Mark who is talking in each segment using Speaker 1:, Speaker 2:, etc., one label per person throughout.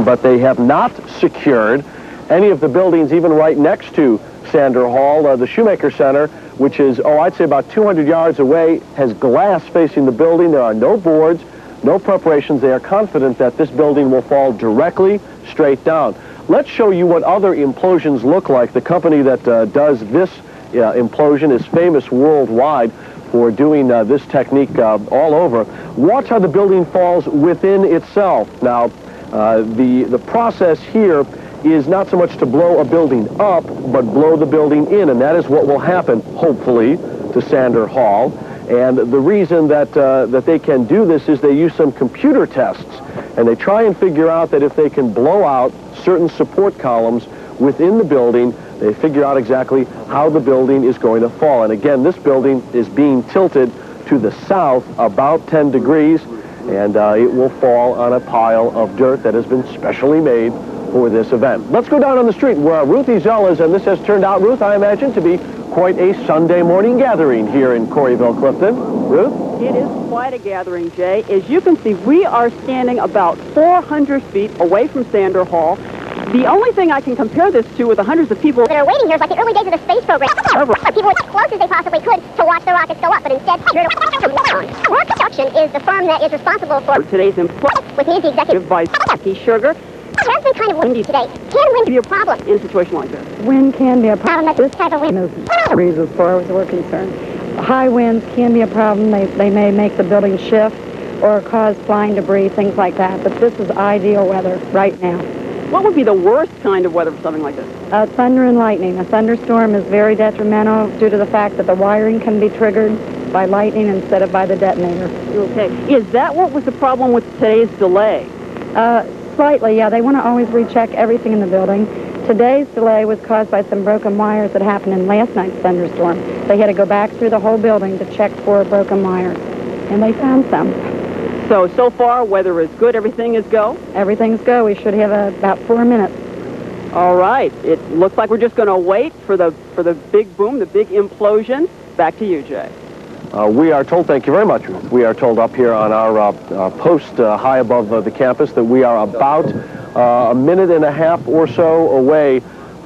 Speaker 1: but they have not secured any of the buildings, even right next to Sander Hall. The Shoemaker Center, which is, I'd say about 200 yards away, has glass facing the building. There are no boards, no preparations. They are confident that this building will fall directly straight down. Let's show you what other implosions look like. The company that does this implosion is famous worldwide for doing this technique all over. Watch how the building falls within itself. Now, the process here is not so much to blow a building up, but blow the building in, and that is what will happen, hopefully, to Sander Hall. And the reason that they can do this is they use some computer tests, and they try and figure out that if they can blow out certain support columns within the building, they figure out exactly how the building is going to fall. And again, this building is being tilted to the south about 10 degrees, and it will fall on a pile of dirt that has been specially made for this event. Let's go down on the street where Ruth Ezell is, and this has turned out, Ruth, I imagine, to be quite a Sunday morning gathering here in Corryville, Clifton. Ruth?
Speaker 2: It is quite a gathering, Jay. As you can see, we are standing about 400 feet away from Sander Hall. The only thing I can compare this to with the hundreds of people
Speaker 3: that are waiting here is like the early days of the space program. People were as close as they possibly could to watch the rockets go up, but instead, Work Construction is the firm that is responsible for
Speaker 2: today's implosion.
Speaker 3: With me, the executive
Speaker 2: vice Sugar.
Speaker 3: It has been kind of windy today. Can wind be a problem
Speaker 2: in a situation like this?
Speaker 4: Wind can be a problem.
Speaker 3: This type of wind.
Speaker 4: As far as we're concerned, high winds can be a problem. They may make the building shift or cause flying debris, things like that. But this is ideal weather right now.
Speaker 2: What would be the worst kind of weather for something like this?
Speaker 4: Thunder and lightning. A thunderstorm is very detrimental due to the fact that the wiring can be triggered by lightning instead of by the detonator.
Speaker 2: Okay. Is that what was the problem with today's delay?
Speaker 4: Slightly, yeah. They want to always recheck everything in the building. Today's delay was caused by some broken wires that happened in last night's thunderstorm. They had to go back through the whole building to check for broken wires, and they found some.
Speaker 2: So far, weather is good. Everything is go?
Speaker 4: Everything's go. We should have about 4 minutes.
Speaker 2: All right. It looks like we're just going to wait for the big boom, the big implosion. Back to you, Jay.
Speaker 1: We are told, thank you very much, Ruth. We are told up here on our post high above the campus that we are about a minute and a half or so away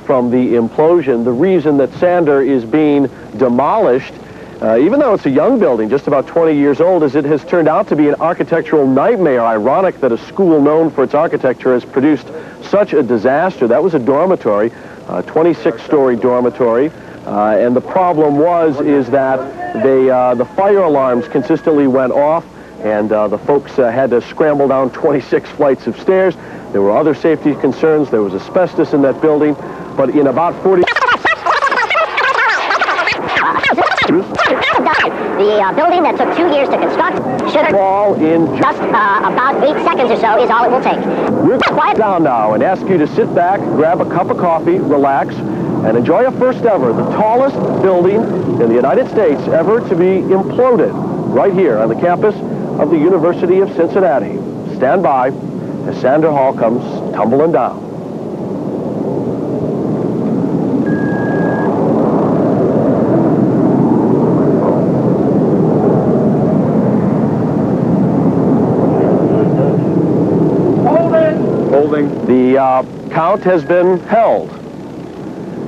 Speaker 1: from the implosion. The reason that Sander is being demolished, even though it's a young building, just about 20 years old, is it has turned out to be an architectural nightmare. Ironic that a school known for its architecture has produced such a disaster. That was a dormitory, a 26-story dormitory. And the problem is that the fire alarms consistently went off, and the folks had to scramble down 26 flights of stairs. There were other safety concerns. There was asbestos in that building, but in about 40...
Speaker 3: The building that took 2 years to construct should
Speaker 1: fall in
Speaker 3: just about 8 seconds or so is all it will take.
Speaker 1: We're quiet down now and ask you to sit back, grab a cup of coffee, relax, and enjoy a first ever, the tallest building in the United States ever to be imploded right here on the campus of the University of Cincinnati. Stand by as Sander Hall comes tumbling down. Holding. The count has been held.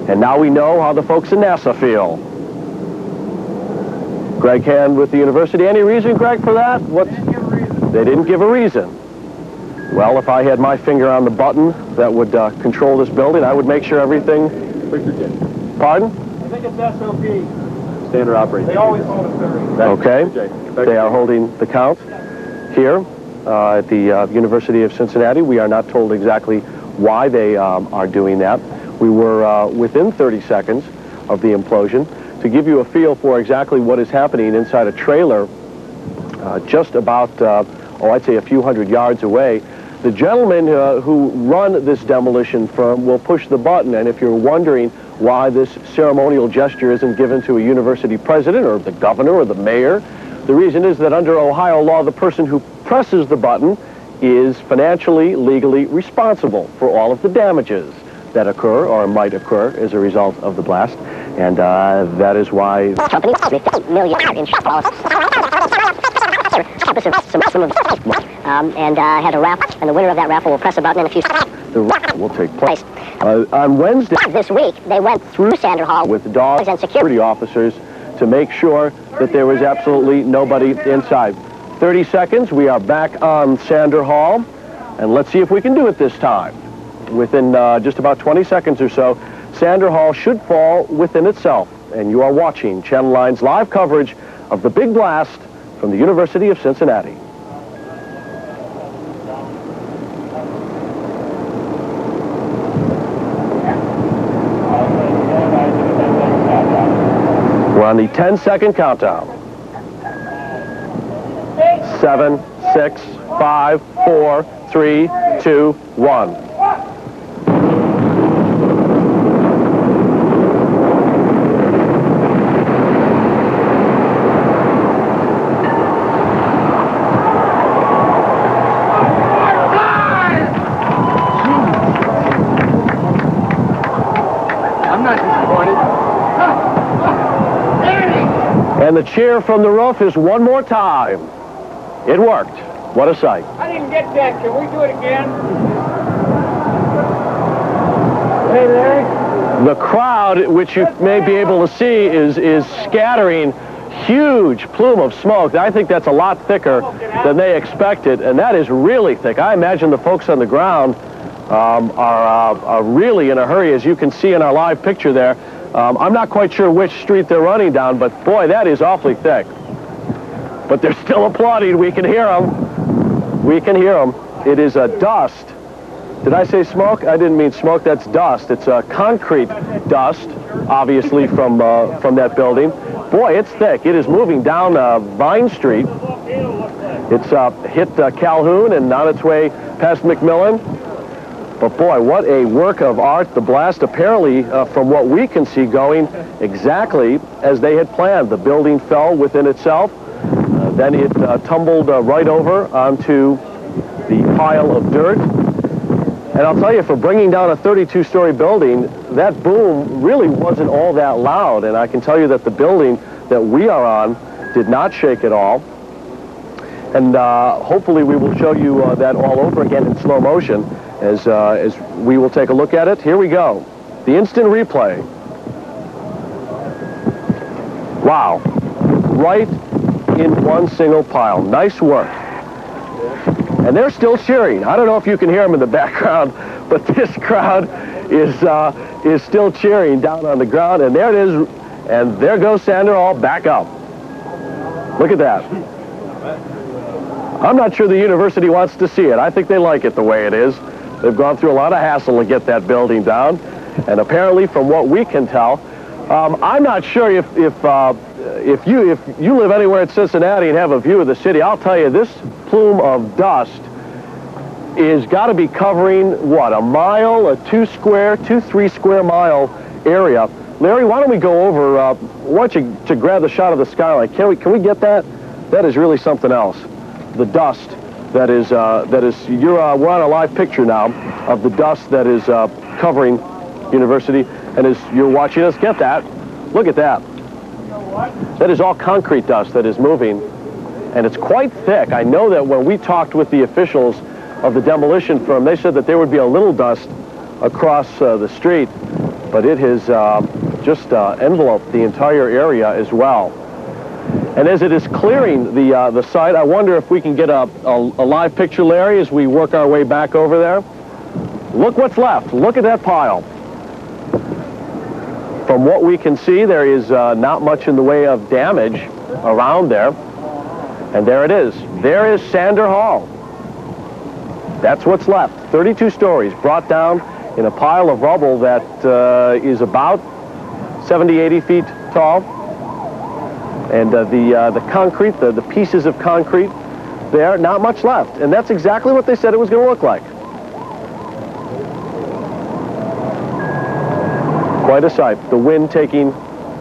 Speaker 1: And now we know how the folks in NASA feel. Greg Hand with the university. Any reason, Greg, for that? What? They didn't give a reason. Well, if I had my finger on the button that would control this building, I would make sure everything... Pardon?
Speaker 5: I think it's SOP.
Speaker 1: Standard operating.
Speaker 5: They always hold a 30.
Speaker 1: Okay. They are holding the count here at the University of Cincinnati. We are not told exactly why they are doing that. We were within 30 seconds of the implosion. To give you a feel for exactly what is happening inside a trailer just about, I'd say a few hundred yards away, the gentlemen who run this demolition firm will push the button, and if you're wondering why this ceremonial gesture isn't given to a university president or the governor or the mayor, the reason is that under Ohio law, the person who presses the button is financially, legally responsible for all of the damages that occur or might occur as a result of the blast, and that is why...
Speaker 3: Company, $8 million in and had a raffle, and the winner of that raffle will press a button in a few seconds.
Speaker 1: The raffle will take place. On Wednesday
Speaker 3: This week, they went through Sander Hall
Speaker 1: with dogs
Speaker 3: and
Speaker 1: security officers to make sure that there was absolutely nobody inside. 30 seconds, we are back on Sander Hall, and let's see if we can do it this time. Within just about 20 seconds or so, Sander Hall should fall within itself, and you are watching Channel 9's live coverage of the Big Blast from the University of Cincinnati. We're on the 10-second countdown. 7, 6, 5, 4, 3, 2, 1. And the cheer from the roof is one more time. It worked. What a sight.
Speaker 5: I didn't get that. Can we do it again? Hey, Larry.
Speaker 1: The crowd, which you may be able to see, is scattering huge plume of smoke. I think that's a lot thicker than they expected, and that is really thick. I imagine the folks on the ground are really in a hurry, as you can see in our live picture there. I'm not quite sure which street they're running down, but boy, that is awfully thick. But they're still applauding. We can hear them. We can hear them. It is a dust. Did I say smoke? I didn't mean smoke. That's dust. It's a concrete dust, obviously, from that building. Boy, it's thick. It is moving down Vine Street. It's hit Calhoun and on its way past McMillan. But boy, what a work of art. The blast apparently, from what we can see, going exactly as they had planned. The building fell within itself. Then it tumbled right over onto the pile of dirt. And I'll tell you, for bringing down a 32-story building, that boom really wasn't all that loud. And I can tell you that the building that we are on did not shake at all. And hopefully we will show you that all over again in slow motion as we will take a look at it. Here we go. The instant replay. Wow. Right in one single pile. Nice work. And they're still cheering. I don't know if you can hear them in the background, but this crowd is still cheering down on the ground. And there it is. And there goes Sander Hall back up. Look at that. I'm not sure the university wants to see it. I think they like it the way it is. They've gone through a lot of hassle to get that building down. And apparently, from what we can tell, I'm not sure if you live anywhere in Cincinnati and have a view of the city, I'll tell you, this plume of dust is got to be covering, what, a mile, a 3 square mile area. Larry, why don't we go over, why don't you to grab the shot of the skyline? Can we get that? That is really something else. The dust that is we're on a live picture now of the dust that is covering University, and as you're watching us get that, look at that. That is all concrete dust that is moving, and it's quite thick. I know that when we talked with the officials of the demolition firm, they said that there would be a little dust across the street, but it has just enveloped the entire area as well. And as it is clearing the site, I wonder if we can get a live picture, Larry, as we work our way back over there. Look what's left. Look at that pile. From what we can see, there is not much in the way of damage around there. And there it is. There is Sander Hall. That's what's left. 32 stories brought down in a pile of rubble that is about 70, 80 feet tall. And the concrete, the pieces of concrete there, not much left. And that's exactly what they said it was going to look like. Quite a sight. The wind taking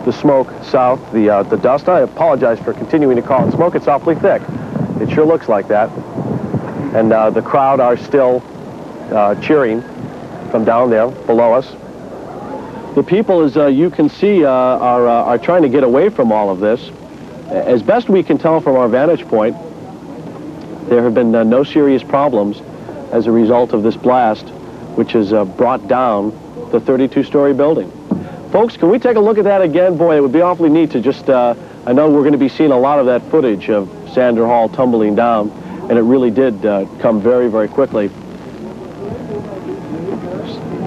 Speaker 1: the smoke south, the dust. I apologize for continuing to call it smoke. It's awfully thick. It sure looks like that. And the crowd are still cheering from down there below us. The people, as you can see, are trying to get away from all of this. As best we can tell from our vantage point, There have been no serious problems as a result of this blast, which has brought down the 32-story building. Folks, can we take a look at that again? Boy, it would be awfully neat to just, I know we're going to be seeing a lot of that footage of Sander Hall tumbling down, and it really did come very, very quickly.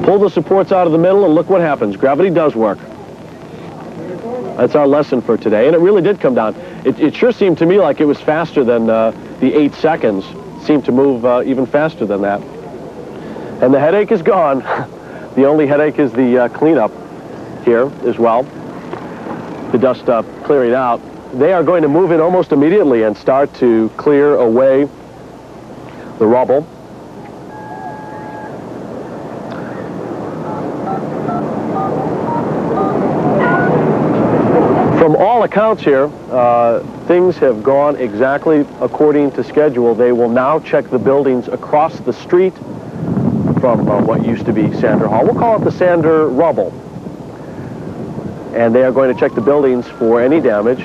Speaker 1: Pull the supports out of the middle and look what happens. Gravity does work. That's our lesson for today, and it really did come down. It sure seemed to me like it was faster than the 8 seconds. It seemed to move even faster than that. And the headache is gone. The only headache is the cleanup here as well. The dust clearing out. They are going to move in almost immediately and start to clear away the rubble. From all accounts here, things have gone exactly according to schedule. They will now check the buildings across the street from what used to be Sander Hall. We'll call it the Sander rubble. And they are going to check the buildings for any damage.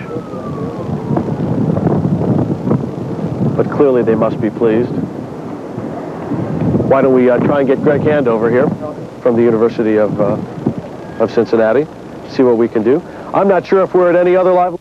Speaker 1: But clearly they must be pleased. Why don't we try and get Greg Hand over here from the University of Cincinnati, see what we can do. I'm not sure if we're at any other live...